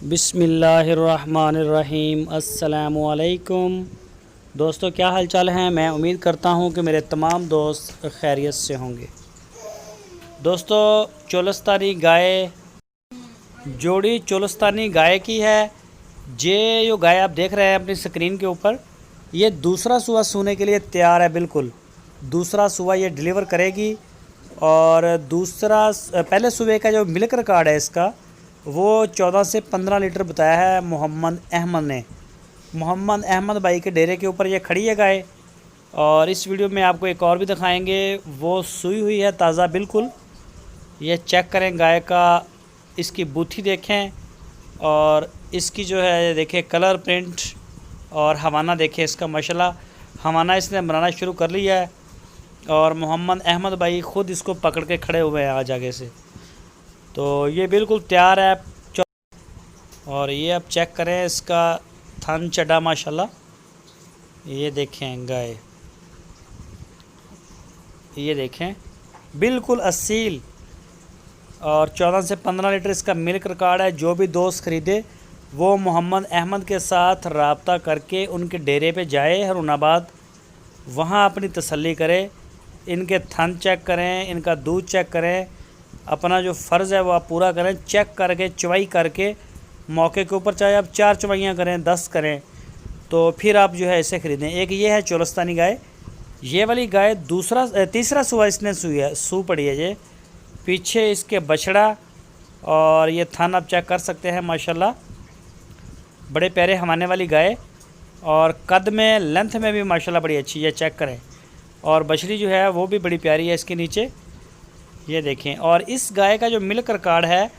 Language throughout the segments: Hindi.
बिस्मिल्लाहिर्रहमानिर्रहीम। अस्सलामुअलैकुम दोस्तों, क्या हाल चाल हैं। मैं उम्मीद करता हूं कि मेरे तमाम दोस्त खैरियत से होंगे। दोस्तों, चोलस्तानी गाय, जोड़ी चोलस्तानी गाय की है। ये जो गाय आप देख रहे हैं अपनी स्क्रीन के ऊपर, ये दूसरा सुबह सूने के लिए तैयार है। बिल्कुल दूसरा सुबह ये डिलीवर करेगी। और दूसरा पहले सुबह का जो मिल्क रिकॉर्ड है इसका, वो 14 से 15 लीटर बताया है मोहम्मद अहमद ने। मोहम्मद अहमद भाई के डेरे के ऊपर ये खड़ी है गाय। और इस वीडियो में आपको एक और भी दिखाएंगे, वो सूई हुई है ताज़ा बिल्कुल। ये चेक करें गाय का, इसकी बूथी देखें और इसकी जो है देखें कलर प्रिंट, और हवाना देखें इसका। माशाल्लाह हवाना इसने बनाना शुरू कर लिया है। और मोहम्मद अहमद भाई ख़ुद इसको पकड़ के खड़े हुए हैं आज आगे से। तो ये बिल्कुल तैयार है। और ये अब चेक करें इसका थन चढ़ा माशाल्लाह। ये देखें गाय, ये देखें बिल्कुल असील। और 14 से 15 लीटर इसका मिल्क रिकॉर्ड है। जो भी दोस्त ख़रीदे वो मोहम्मद अहमद के साथ रब्ता करके उनके डेरे पे जाए हरुनाबाद, वहाँ अपनी तसल्ली करे। इनके थन चेक करें, इनका दूध चेक करें, अपना जो फ़र्ज़ है वो आप पूरा करें। चेक करके चवाई करके मौके के ऊपर, चाहे आप 4 चवाइयाँ करें 10 करें, तो फिर आप जो है इसे ख़रीदें। एक ये है चोलस्तानी गाय। ये वाली गाय तीसरा सुबह इसने सू पड़ी है। ये पीछे इसके बछड़ा और ये थन आप चेक कर सकते हैं माशाल्लाह। बड़े प्यारे हवाने वाली गाय, और कद में लेंथ में भी माशाल्लाह बड़ी अच्छी है। चेक करें। और बछड़ी जो है वो भी बड़ी प्यारी है इसके नीचे, ये देखें। और इस गाय का जो मिल्क रिकॉर्ड है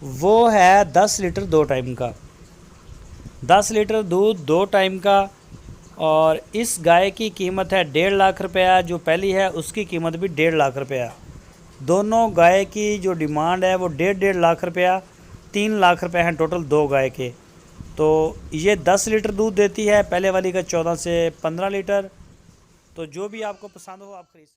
वो है 10 लीटर 2 टाइम का। 10 लीटर दूध 2 टाइम का। और इस गाय की कीमत है 1.5 लाख रुपया। जो पहली है उसकी कीमत भी 1.5 लाख रुपया। दोनों गाय की जो डिमांड है वो 1.5 लाख रुपया, 3 लाख रुपये हैं टोटल दो गाय के। तो ये 10 लीटर दूध देती है, पहले वाली का 14 से 15 लीटर। तो जो भी आपको पसंद हो आप खरीद सकते हैं।